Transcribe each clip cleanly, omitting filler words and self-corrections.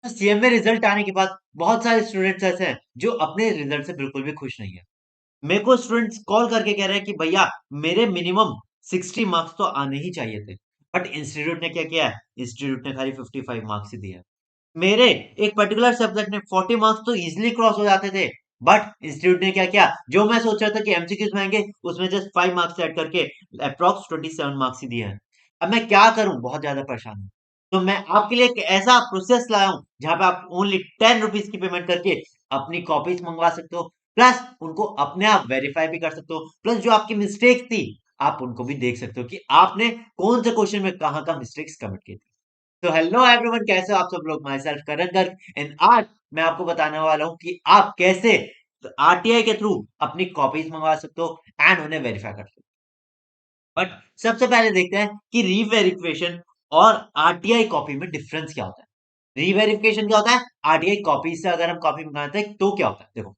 CMA result आने के बाद बहुत सारे स्टूडेंट्स ऐसे हैं जो अपने रिजल्ट से बिल्कुल भी खुश नहीं है। मेरे को स्टूडेंट्स कॉल करके कह रहे हैं कि भैया मेरे मिनिमम 60 मार्क्स तो आने ही चाहिए थे, बट इंस्टीट्यूट ने क्या किया है, इंस्टीट्यूट ने खाली 55 मार्क्स ही दिया है। मेरे एक पर्टिकुलर सब्जेक्ट में 40 मार्क्स तो इजीली क्रॉस हो जाते थे, बट इंस्टीट्यूट ने क्या किया, जो मैं सोच रहा था कि एमसीक्यूज में आएंगे उसमें जस्ट 5 मार्क्स ऐड करके अप्रॉक्स 27 मार्क्स ही दिए हैं। अब मैं क्या करूं, बहुत ज्यादा परेशान हूं। तो मैं आपके लिए एक ऐसा प्रोसेस लाया हूं जहां पे आप ओनली 10 रुपीज की पेमेंट करके अपनी कॉपीज मंगवा सकते हो, प्लस उनको अपने आप वेरीफाई भी कर सकते हो, प्लस जो आपकी मिस्टेक थी आप उनको भी देख सकते हो कि आपने कौन से क्वेश्चन में कहाँ का मिस्टेक्स कमिट की थी। तो हेलो एवरीवन, कैसे हो आप सब लोग। My self Karan Garg, and आज मैं आपको बताने वाला हूं कि आप कैसे आरटीआई के थ्रू अपनी कॉपीज मंगवा सकते हो एंड उन्हें वेरीफाई कर सकते हो। बट सबसे पहले देखते हैं कि रीवेरिफिकेशन और आरटीआई कॉपी में डिफरेंस क्या होता है। रीवेरिफिकेशन क्या होता है, आरटीआई कॉपी से अगर हम कॉपी मंगाते हैं तो क्या होता है। देखो,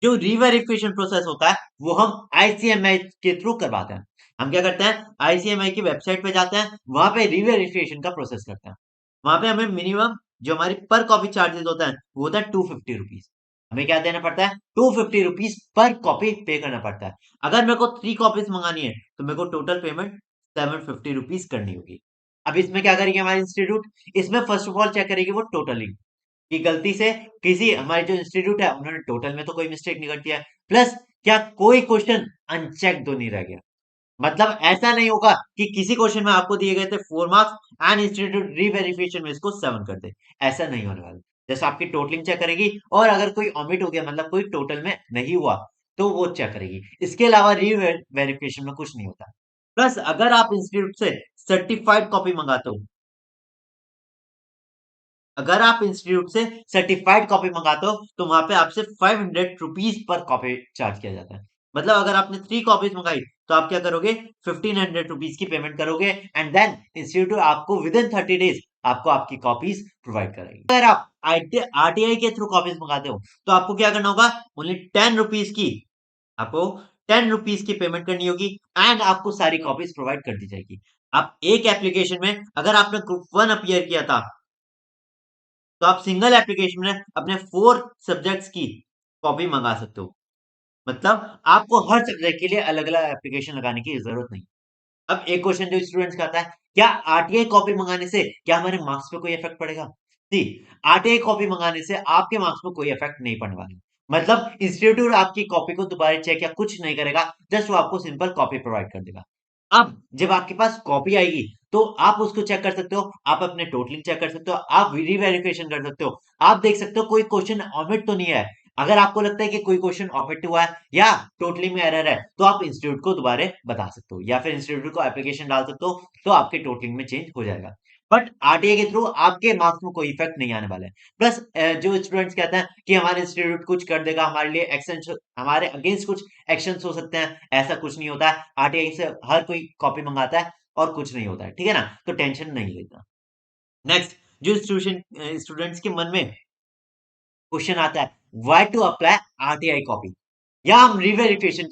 जो रीवेरिफिकेशन प्रोसेस होता है वो हम आईसीएमआई के थ्रू करवाते हैं। हम क्या करते हैं, आईसीएमआई की वेबसाइट पे जाते हैं, वहां पे रीवेरिफिकेशन का प्रोसेस करते हैं। वहां पे हमें मिनिमम जो हमारी पर कॉपी चार्जेस होता है वो होता है 250 रुपीज। हमें क्या देना पड़ता है, 250 रुपीज पर कॉपी पे करना पड़ता है। अगर मेरे को 3 कॉपीज मंगानी है तो मेरे को टोटल पेमेंट 750 रुपीज करनी होगी। अब इसमें क्या करेगी हमारे इंस्टीट्यूट, इसमें फर्स्ट ऑफ ऑल चेक करेगी वो टोटलिंग कि गलती से किसी हमारे जो इंस्टीट्यूट है उन्होंने टोटल में तो कोई मिस्टेक नहीं कर दिया है, प्लस क्या कोई क्वेश्चन अनचेक तो नहीं रह गया। मतलब ऐसा नहीं होगा कि किसी क्वेश्चन में आपको दिए गए थे 4 मार्क्स एंड इंस्टीट्यूट रीवेरिफिकेशन में इसको 7 कर दे। ऐसा नहीं होने वाला। जैसे आपकी टोटलिंग चेक करेगी और अगर कोई ऑमिट हो गया, मतलब कोई टोटल में नहीं हुआ, तो वो चेक करेगी। इसके अलावा रीवेरिफिकेशन में कुछ नहीं होता। प्लस अगर आप इंस्टीट्यूट से सर्टिफाइड कॉपी मंगाते हो, अगर आप इंस्टीट्यूट से सर्टिफाइड कॉपी मंगाते हो तो वहां पे आपसे 500 रुपीज पर कॉपी चार्ज किया जाता है। मतलब अगर आपने 3 कॉपीज मंगाई तो आप क्या करोगे, 1500 रुपीज की पेमेंट करोगे एंड देन इंस्टीट्यूट आपको विद इन 30 डेज आपको आपकी कॉपीज प्रोवाइड कराएगी। अगर आप आरटीआई के थ्रू कॉपीज मंगाते हो तो आपको क्या करना होगा, ओनली 10 रुपीज की, आपको 10 रुपीज की पेमेंट करनी होगी एंड आपको सारी कॉपीज प्रोवाइड कर दी जाएगी। आप एक एप्लीकेशन में, अगर आपने ग्रुप 1 अपीयर किया था तो आप सिंगल एप्लीकेशन में अपने 4 सब्जेक्ट्स की कॉपी मंगा सकते हो। मतलब आपको हर सब्जेक्ट के लिए अलग अलग एप्लीकेशन लगाने की जरूरत नहीं। अब एक क्वेश्चन जो स्टूडेंट्स का आता है, क्या आरटीआई कॉपी मंगाने से क्या हमारे मार्क्स पे कोई इफेक्ट पड़ेगा। जी, आरटीआई कॉपी मंगाने से आपके मार्क्स पे कोई इफेक्ट नहीं पड़ने वाला। मतलब इंस्टीट्यूट आपकी कॉपी को दोबारा चेक या कुछ नहीं करेगा, जस्ट वो आपको सिंपल कॉपी प्रोवाइड कर देगा। अब जब आपके पास कॉपी आएगी तो आप उसको चेक कर सकते हो, आप अपने टोटलिंग चेक कर सकते हो, आप रीवेरिफिकेशन कर सकते हो, आप देख सकते हो कोई क्वेश्चन ऑमिट तो नहीं है। अगर आपको लगता है कि कोई क्वेश्चन ऑमिट हुआ है या टोटली में एरर है तो आप इंस्टीट्यूट को दोबारा बता सकते हो या फिर इंस्टीट्यूट को एप्लीकेशन डाल सकते हो, तो आपके टोटलिंग में चेंज हो जाएगा। बट आरटीए के थ्रू आपके मार्क्स में कोई इफेक्ट नहीं आने वाला है। प्लस जो स्टूडेंट्स कहते हैं कि हमारे इंस्टीट्यूट कुछ कर देगा हमारे लिए, एक्शन हमारे अगेंस्ट कुछ एक्शंस हो सकते हैं, ऐसा कुछ नहीं होता है। आरटीआई से हर कोई कॉपी मंगाता है और कुछ नहीं होता है, ठीक है ना। तो टेंशन नहीं लेता। नेक्स्ट, जो स्टूडेंट्स के मन में क्वेश्चन आता है, why to apply RTI copy, या हम रिवेरिफिकेशन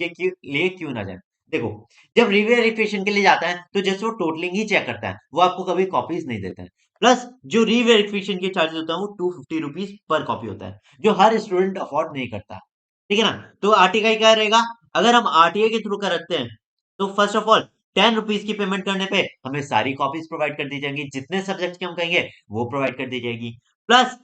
लिए क्यों ना जाए। देखो, जब रिवेरिफिकेशन के लिए जाता है तो जैसे वो टोटलिंग ही चेक करता है, वो आपको कभी कॉपीज नहीं देता है। प्लस जो रिवेरिफिकेशन के चार्जेस होता है वो 250 रुपीज पर कॉपी होता है, जो हर स्टूडेंट अफोर्ड नहीं करता, ठीक है ना। तो आरटीआई क्या रहेगा, अगर हम आरटीआई के थ्रू करते हैं तो फर्स्ट ऑफ ऑल 10 रुपीज की पेमेंट करने पे हमें सारी कॉपीज प्रोवाइड कर दी जाएंगी, जितने सब्जेक्ट की हम कहेंगे वो प्रोवाइड कर दी जाएगी। प्लस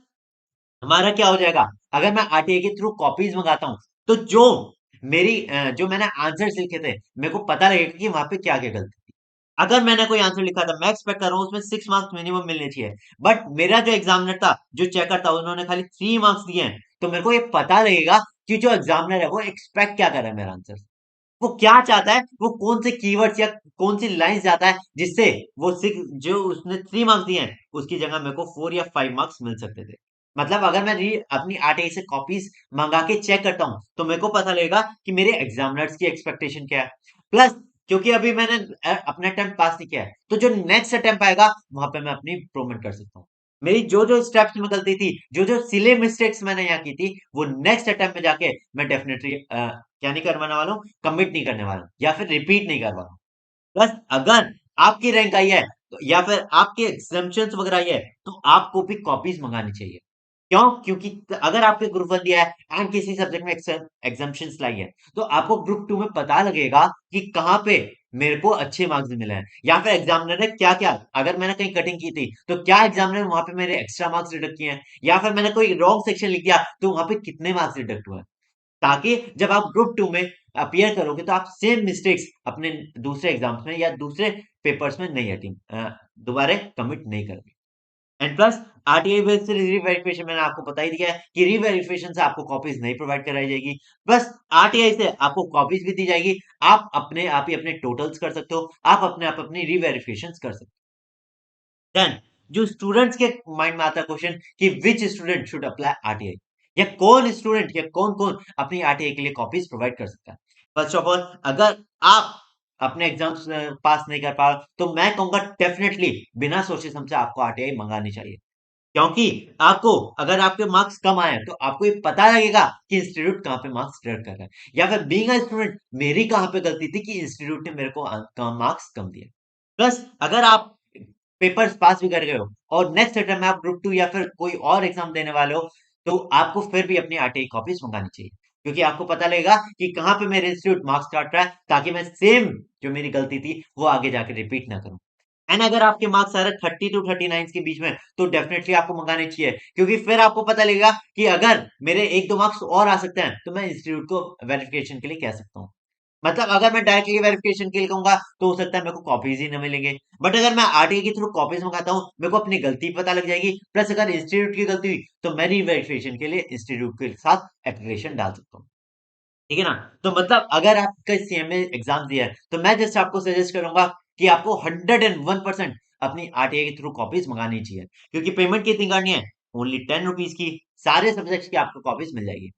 हमारा क्या हो जाएगा, अगर मैं आरटीआई के थ्रू कॉपीज मंगाता हूं तो जो मैंने आंसर्स लिखे थे मेरे को पता लगेगा कि वहां पे क्या क्या गलती थी। अगर मैंने कोई आंसर लिखा था, मैं एक्सपेक्ट कर रहा हूँ उसमें 6 मार्क्स मिनिमम मिलने चाहिए, बट मेरा जो एग्जामिनर था, जो चेकर था, उन्होंने खाली 3 मार्क्स दिए हैं, तो मेरे को ये पता लगेगा कि जो एग्जामिनर है वो एक्सपेक्ट क्या कर रहा है मेरा आंसर, वो क्या चाहता है, वो कौन से कीवर्ड्स या कौन सी लाइंस चाहता है जिससे वो 6 जो उसने 3 मार्क्स दिए हैं उसकी जगह मेरे को 4 या 5 मार्क्स मिल सकते थे। मतलब अगर मैं अपनी आरटीआई से कॉपीज मंगा के चेक करता हूँ तो मेरे को पता लगेगा कि मेरे एग्जामिनर्स की एक्सपेक्टेशन क्या है। प्लस क्योंकि अभी मैंने अपना अटेम्प्ट पास नहीं किया है, तो जो नेक्स्ट अटेम्प्ट आएगा वहां पे मैं अपनी इंप्रूवमेंट कर सकता हूँ। मेरी जो जो स्टेप्स में गलती थी, जो जो सिले मिस्टेक्स मैंने यहाँ की थी, वो नेक्स्ट अटेम्प्ट में जाके मैं डेफिनेटली क्या नहीं करवाने वाला हूँ, कमिट नहीं करने वाला हूँ या फिर रिपीट नहीं करवा रहा हूँ। प्लस अगर आपकी रैंक आई है या फिर आपके एग्जाम्पशंस वगैरह आई है, तो आपको भी कॉपीज मंगानी चाहिए। क्यों? क्योंकि अगर आपके ग्रुप 1 दिया है एंड किसी सब्जेक्ट में एग्जाम्पशंस लाई है, तो आपको ग्रुप 2 में पता लगेगा कि कहाँ पे मेरे को अच्छे मार्क्स मिले हैं, या फिर एग्जामिनर ने क्या क्या, अगर मैंने कहीं कटिंग की थी तो क्या एग्जामिनर ने वहां पे मेरे एक्स्ट्रा मार्क्स डिडक्ट किए हैं, या फिर मैंने कोई रॉन्ग सेक्शन लिख दिया तो वहां पे कितने मार्क्स डिडक्ट हुए हैं। ताकि जब आप ग्रुप 2 में अपीयर करोगे तो आप सेम मिस्टेक्स अपने दूसरे एग्जाम्स में या दूसरे पेपर्स में नहीं दोबारा कमिट नहीं करोगे। एंड प्लस आरटीआई बेस्ड से री-वेरिफिकेशन मैंने आपको बता ही दिया है कि री-वेरिफिकेशन से आपको कॉपीज नहीं प्रोवाइड कराई जाएगी। बस आरटीआई से आपको कॉपीज भी दी जाएगी। आप अपने आप ही अपने टोटल्स कर सकते हो, आप अपने आप अपनी री-वेरिफिकेशन कर सकते हो। देन जो स्टूडेंट्स के माइंड में आता है क्वेश्चन कि which student should apply RTI, या कौन स्टूडेंट या कौन कौन अपनी आरटीआई के लिए कॉपीज प्रोवाइड कर सकता है। फर्स्ट ऑफ ऑल, अगर आप अपने एग्जाम्स पास नहीं कर पा, तो मैं कहूंगा डेफिनेटली बिना सोचे समझे आपको आरटीआई मंगानी चाहिए। क्योंकि आपको, अगर आपके मार्क्स कम आए तो आपको ये पता लगेगा कि इंस्टीट्यूट कहाँ पे मार्क्स डिडक्ट कर रहा है, या फिर बीइंग अ स्टूडेंट मेरी कहाँ पे गलती थी कि इंस्टीट्यूट ने मेरे को मार्क्स कम दिए। प्लस अगर आप पेपर्स पास भी कर गए हो और नेक्स्ट अटेम्प्ट में आप ग्रुप 2 या फिर कोई और एग्जाम देने वाले हो, तो आपको फिर भी अपनी आरटीआई कॉपीज मंगानी चाहिए, क्योंकि आपको पता लगेगा कि कहाँ पे मेरे इंस्टीट्यूट मार्क्स काट रहा है, ताकि मैं सेम जो मेरी गलती थी वो आगे जाके रिपीट ना करूं। एंड अगर आपके मार्क्स आ रहे 30 to 39 के बीच में, तो डेफिनेटली आपको मंगाने चाहिए, क्योंकि फिर आपको पता लगेगा कि अगर मेरे एक दो मार्क्स और आ सकते हैं तो मैं इंस्टीट्यूट को वेरिफिकेशन के लिए कह सकता हूँ। मतलब अगर मैं डायरेक्टली वेरिफिकेशन के लिए कहूंगा तो हो सकता है मेरे को कॉपीज ही न मिलेंगे, बट अगर मैं आरटीआई के थ्रू कॉपीज मंगाता हूँ मेरे को अपनी गलती पता लग जाएगी, प्लस अगर इंस्टीट्यूट की गलती हुई तो मैं री वेरिफिकेशन के लिए इंस्टीट्यूट के साथ एप्लीकेशन डाल सकता हूँ। ठीक है ना? तो मतलब अगर आपका सीएमए एग्जाम दिया है तो मैं जस्ट आपको सजेस्ट करूंगा कि आपको 101% अपनी आरटीआई के थ्रू कॉपीज मंगानी चाहिए, क्योंकि पेमेंट कितनी करनी है, ओनली 10 रुपीज की, सारे सब्जेक्ट्स की आपको कॉपीज मिल जाएगी।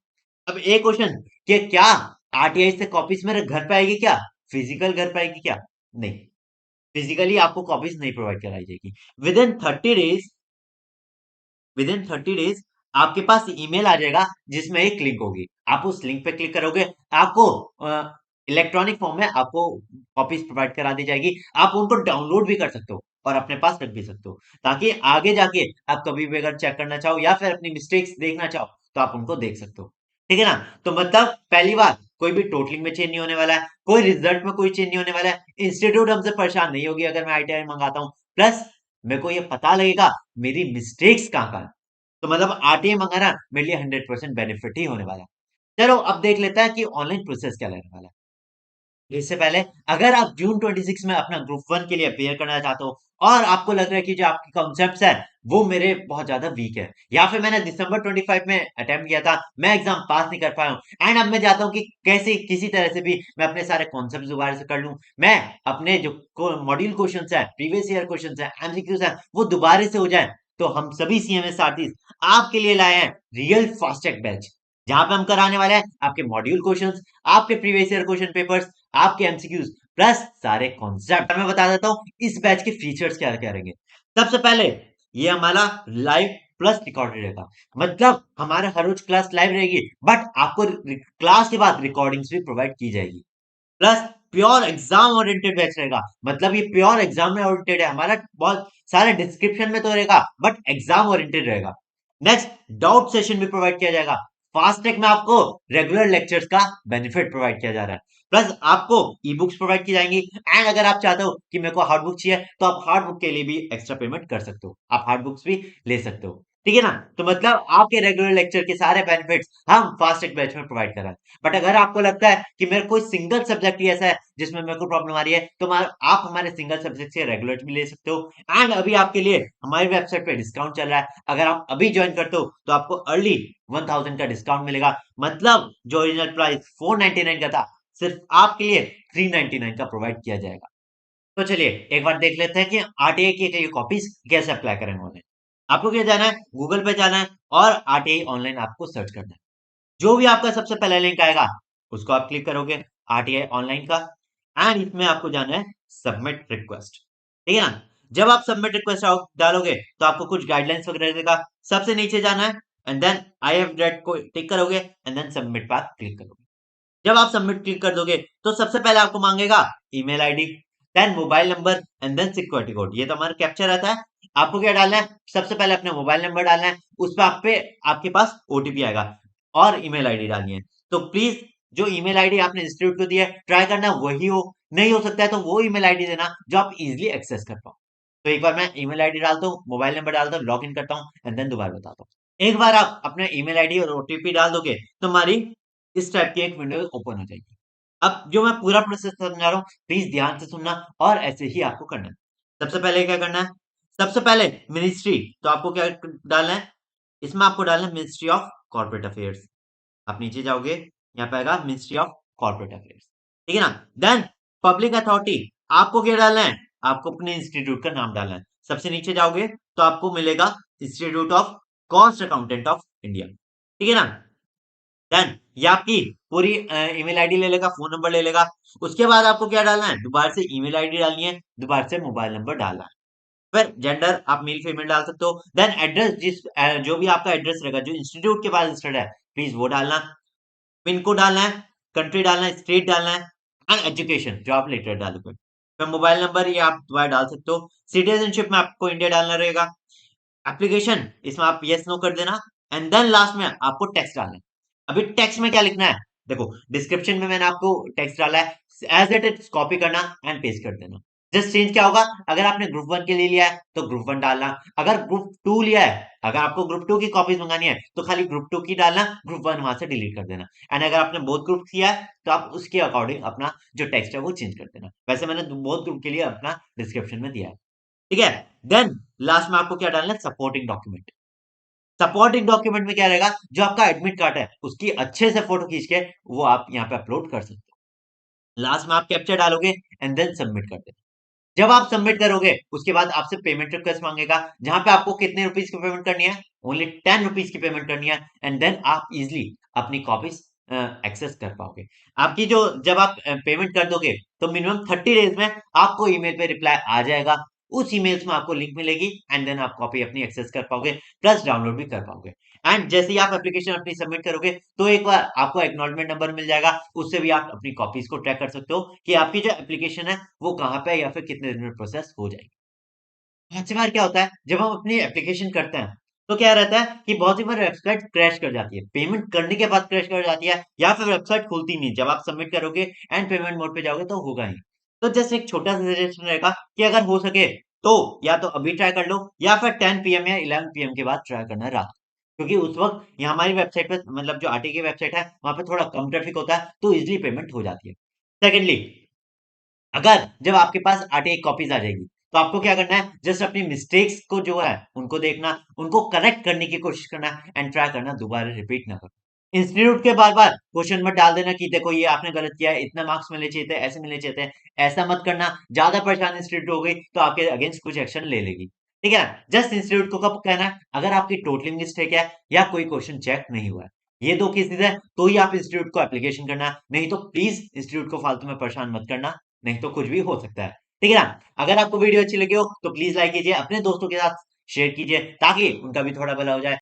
अब एक क्वेश्चन, कि क्या आरटीआई से कॉपीज मेरे घर पे आएगी क्या, फिजिकल घर पे आएगी क्या? नहीं, फिजिकली आपको कॉपीज नहीं प्रोवाइड कराई जाएगी। With in 30 days, with in 30 days आपके पास ईमेल आ जाएगा जिसमें एक लिंक होगी, आप उस लिंक पे क्लिक करोगे, आपको इलेक्ट्रॉनिक फॉर्म में आपको कॉपीज प्रोवाइड करा दी जाएगी। आप उनको डाउनलोड भी कर सकते हो और अपने पास रख भी सकते हो, ताकि आगे जाके आप कभी भी अगर चेक करना चाहो या फिर अपनी मिस्टेक्स देखना चाहो तो आप उनको देख सकते हो। ठीक है ना? तो मतलब पहली बात, कोई भी टोटलिंग में चेंज नहीं होने वाला है, कोई रिजल्ट में कोई चेंज नहीं होने वाला है, इंस्टीट्यूट हमसे परेशान नहीं होगी अगर मैं आईटीआई मंगाता हूँ, प्लस मेरे को ये पता लगेगा मेरी मिस्टेक्स कहाँ कहाँ है। तो मतलब आरटीआई मंगाना मेरे लिए 100% बेनिफिट ही होने वाला है। चलो अब देख लेते हैं कि ऑनलाइन प्रोसेस क्या रहने वाला है। इससे पहले, अगर आप जून 26 में अपना ग्रुप 1 के लिए अपेयर करना चाहते हो और आपको लग रहा है कि जो आपके कॉन्सेप्ट्स है वो मेरे बहुत ज्यादा वीक है, या फिर मैंने दिसंबर 25 में अटेम्प्ट किया था, मैं एग्जाम पास नहीं कर पाया हूँ, एंड अब मैं चाहता हूँ कि कैसे किसी तरह से भी मैं अपने सारे कॉन्सेप्ट दोबारा से कर लूं, मैं अपने जो मॉड्यूल क्वेश्चंस है, प्रीवियस ईयर क्वेश्चंस है, एमसीक्यूज है, वो दोबारा से हो जाए, तो हम सभी सीएमएस साथी आपके लिए लाए हैं रियल फास्टैग बैच, जहां पे हम कराने वाले हैं आपके मॉड्यूल क्वेश्चंस, आपके प्रीवियस ईयर क्वेश्चन पेपर्स, आपके एमसीक्यूज, प्लस सारे कॉन्सेप्ट। मैं बता देता हूँ इस बैच के फीचर्स क्या क्या रहेंगे। सबसे पहले, ये हमारा लाइव प्लस रिकॉर्डेड रहेगा, मतलब हमारे हर रोज क्लास लाइव रहेगी, बट आपको क्लास के बाद रिकॉर्डिंग्स भी प्रोवाइड की जाएगी। Plus pure exam oriented batch रहेगा, मतलब ये प्योर एग्जाम में ओरिएंटेड है, हमारा बहुत सारे डिस्क्रिप्शन में तो रहेगा बट एग्जाम ओरिएंटेड रहेगा। नेक्स्ट, डाउट सेशन भी प्रोवाइड किया जाएगा। फास्ट ट्रैक में आपको रेगुलर लेक्चर्स का बेनिफिट प्रोवाइड किया जा रहा है, प्लस आपको ई बुक्स प्रोवाइड की जाएंगी, एंड अगर आप चाहते हो कि मेरे को हार्ड बुक चाहिए तो आप हार्ड बुक के लिए भी एक्स्ट्रा पेमेंट कर सकते हो, आप हार्ड बुक्स भी ले सकते हो। ठीक है ना? तो मतलब आपके रेगुलर लेक्चर के सारे बेनिफिट्स हम फास्ट ट्रैक बैच में प्रोवाइड कर रहे हैं। बट अगर आपको लगता है कि मेरे कोई सिंगल सब्जेक्ट ही ऐसा है जिसमें मेरे को प्रॉब्लम आ रही है, तो आप हमारे सिंगल सब्जेक्ट से रेगुलर भी ले सकते हो, एंड अभी आपके लिए हमारी वेबसाइट पे डिस्काउंट चल रहा है, अगर आप अभी ज्वाइन करते हो तो आपको अर्ली 1000 का डिस्काउंट मिलेगा, मतलब जो ओरिजिनल प्राइस 499 का था, सिर्फ आपके लिए 399 का प्रोवाइड किया जाएगा। तो चलिए एक बार देख लेते हैं कि आरटीआई की ये कॉपीज कैसे अप्लाई करेंगे ऑनलाइन। आपको क्या जाना है, गूगल पे जाना है और आरटीआई ऑनलाइन आपको सर्च करना है। जो भी आपका सबसे पहला लिंक आएगा उसको आप क्लिक करोगे, आरटीआई ऑनलाइन का, एंड इसमें आपको जाना है सबमिट रिक्वेस्ट। ठीक है ना? जब आप सबमिट रिक्वेस्ट डालोगे तो आपको कुछ गाइडलाइंस वगैरह देगा, सबसे नीचे जाना है and then I have read को टिक करोगे एंड देन सबमिट पर क्लिक करोगे। जब आप सबमिट क्लिक कर दोगे तो सबसे पहले आपको मांगेगा email ID, then mobile number and then security code. ये तो हमारा कैप्चर रहता है। आपको क्या डालना है, सबसे पहले अपना मोबाइल नंबर डालना है, उस पर आपके पास ओटीपी आएगा और ईमेल आईडी डालनी है। तो प्लीज जो ईमेल आईडी आपने इंस्टीट्यूट को दिया है ट्राई करना वही हो, नहीं हो सकता है तो वो ईमेल आईडी देना जो आप इजिली एक्सेस कर पाओ। तो एक बार मैं ईमेल आईडी डालता हूँ, मोबाइल नंबर डालता हूँ, लॉग इन करता हूँ एंड देन दोबारा बताता हूँ। एक बार आप अपने ईमेल आईडी और ओटीपी डाल दोगे तो हमारी इस टाइप की एक विंडो ओपन हो जाएगी। अब जो मैं पूरा प्रोसेस समझा रहा हूँ प्लीज ध्यान से सुनना और ऐसे ही आपको करना है। सबसे पहले क्या करना है, सबसे पहले मिनिस्ट्री, तो आपको क्या डालना है, इसमें आपको डालना है मिनिस्ट्री ऑफ कॉर्पोरेट अफेयर्स। आप नीचे जाओगे, यहाँ पे आएगा मिनिस्ट्री ऑफ कॉर्पोरेट अफेयर्स, ठीक है ना। देन पब्लिक अथॉरिटी, आपको क्या डालना है, आपको अपने इंस्टीट्यूट का नाम डालना है। सबसे नीचे जाओगे तो आपको मिलेगा institute of cost accountant of India, ठीक है ना। डन, ये आपकी पूरी ईमेल आईडी ले लेगा, फोन नंबर ले लेगा। उसके बाद आपको क्या डालना है, दोबारा से ईमेल आईडी डालनी है, दोबारा से मोबाइल नंबर डालना है। फिर जेंडर आप मेल फीमेल डाल सकते हो। देन एड्रेस, जो भी आपका एड्रेस रहेगा जो इंस्टीट्यूट के पास रजिस्टर्ड है प्लीज वो डालना। पिन कोड डालना है, कंट्री डालना है, स्टेट डालना है एंड एजुकेशन जो आप लेटर डालोगे। फिर मोबाइल नंबर ये आप दोबारा डाल सकते हो। सिटीजनशिप में आपको इंडिया डालना रहेगा। एप्लीकेशन इसमें आप यस नो कर देना एंड देन लास्ट में आपको टेक्स्ट डालना है। अभी टेक्स्ट में क्या लिखना है, देखो डिस्क्रिप्शन में मैंने आपको टेक्स्ट डाला है, एज इट इज कॉपी करना एंड पेस्ट कर देना। जस्ट चेंज क्या होगा, अगर आपने ग्रुप वन के लिए लिया है तो ग्रुप वन डालना, अगर ग्रुप टू लिया है, अगर आपको ग्रुप टू की कॉपीज मंगानी है तो खाली ग्रुप टू की डालना, ग्रुप वन वहां से डिलीट कर देना। एंड अगर आपने बोथ ग्रुप किया है तो आप उसके अकॉर्डिंग अपना जो टेक्स्ट है वो चेंज कर देना। वैसे मैंने बोथ ग्रुप के लिए अपना डिस्क्रिप्शन में दिया है, ठीक है। देन लास्ट में आपको क्या डालना है, सपोर्टिंग डॉक्यूमेंट। सपोर्टिंग डॉक्यूमेंट में क्या रहेगा, जो आपका एडमिट कार्ड है उसकी अच्छे से फोटो खींच के वो आप यहाँ पे अपलोड कर सकते हो। लास्ट में आप कैप्चर डालोगे एंड देन सबमिट कर देना। जब आप सबमिट करोगे उसके बाद आपसे पेमेंट रिक्वेस्ट मांगेगा, जहां पे आपको कितने रुपीज की पेमेंट करनी है, ओनली 10 रुपीज की पेमेंट करनी है एंड देन आप इजिली अपनी कॉपीज एक्सेस कर पाओगे। आपकी जो जब आप पेमेंट कर दोगे तो मिनिमम 30 डेज में आपको ईमेल पे रिप्लाई आ जाएगा। उस ईमेल्स में आपको लिंक मिलेगी एंड देन आप कॉपी अपनी एक्सेस कर पाओगे, प्लस डाउनलोड भी कर पाओगे। एंड जैसे ही आप एप्लीकेशन अपनी सबमिट करोगे तो एक बार आपको एक्नॉलेजमेंट नंबर मिल जाएगा, उससे भी आप अपनी कॉपीज को ट्रैक कर सकते हो कि आपकी जो एप्लीकेशन है वो कहाँ पे या फिर कितने दिन में प्रोसेस हो जाएगी। बहुत सी बार क्या होता है जब हम अपनी एप्लीकेशन करते हैं तो क्या रहता है कि बहुत सी बार वेबसाइट क्रैश कर जाती है, पेमेंट करने के बाद क्रैश कर जाती है या फिर वेबसाइट खुलती नहीं। जब आप सबमिट करोगे एंड पेमेंट मोड पे जाओगे तो होगा ही। तो जस्ट एक छोटा सा सजेशन रहेगा कि अगर हो सके तो या तो अभी ट्राई कर लो या फिर 10 PM या 11 PM के बाद ट्राई करना रात, क्योंकि उस वक्त यहाँ हमारी वेबसाइट पे मतलब जो आरटी की वेबसाइट है वहां पे थोड़ा कम ट्रैफिक होता है तो इजिली पेमेंट हो जाती है। सेकेंडली, अगर जब आपके पास आरटीआई कॉपीज आ जाएगी तो आपको क्या करना है, जस्ट अपनी मिस्टेक्स को जो है उनको देखना, उनको करेक्ट करने की कोशिश करना एंड ट्राई करना, दोबारा रिपीट ना करो। इंस्टीट्यूट के बार बार क्वेश्चन मत डाल देना कि देखो ये आपने गलत किया है, इतना मार्क्स मिलने चाहिए थे, ऐसे मिलने चाहिए थे। ऐसा मत करना, ज्यादा परेशान इंस्टीट्यूट हो गई तो आपके अगेंस्ट कुछ एक्शन ले लेगी, ठीक है। जस्ट इंस्टीट्यूट को कब कहना है, अगर आपकी टोटली मिस्टेक है या कोई क्वेश्चन चेक नहीं हुआ है, ये दो केसेस है तो ही आप इंस्टीट्यूट को एप्लीकेशन करना, नहीं तो प्लीज इंस्टीट्यूट को फालतू में परेशान मत करना, नहीं तो कुछ भी हो सकता है, ठीक है ना। अगर आपको वीडियो अच्छी लगी हो तो प्लीज लाइक कीजिए, अपने दोस्तों के साथ शेयर कीजिए ताकि उनका भी थोड़ा भला हो जाए।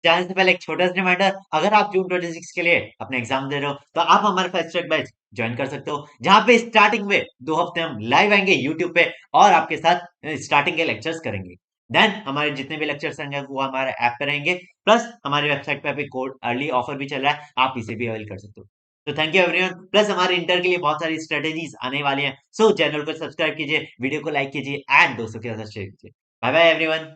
जाने से पहले एक छोटा सा रिमाइंडर, अगर आप जून 26 के लिए अपने एग्जाम दे रहे हो तो आप हमारे फास्ट ट्रैक बैच ज्वाइन कर सकते हो, जहां पे स्टार्टिंग में 2 हफ्ते हम लाइव आएंगे यूट्यूब पे और आपके साथ स्टार्टिंग के लेक्चर्स करेंगे। देन हमारे जितने भी लेक्चर्स रहेंगे वो हमारे ऐप पे रहेंगे, प्लस हमारी वेबसाइट पे अभी कोड अर्ली ऑफर भी चल रहा है, आप इसे भी अवेल कर सकते हो। तो थैंक यू एवरीवन, प्लस हमारे इंटर के लिए बहुत सारी स्ट्रेटेजीज आने वाली हैं। सो चैनल को सब्सक्राइब कीजिए, वीडियो को लाइक कीजिए एंड दोस्तों के साथ शेयर कीजिए। Bye bye everyone.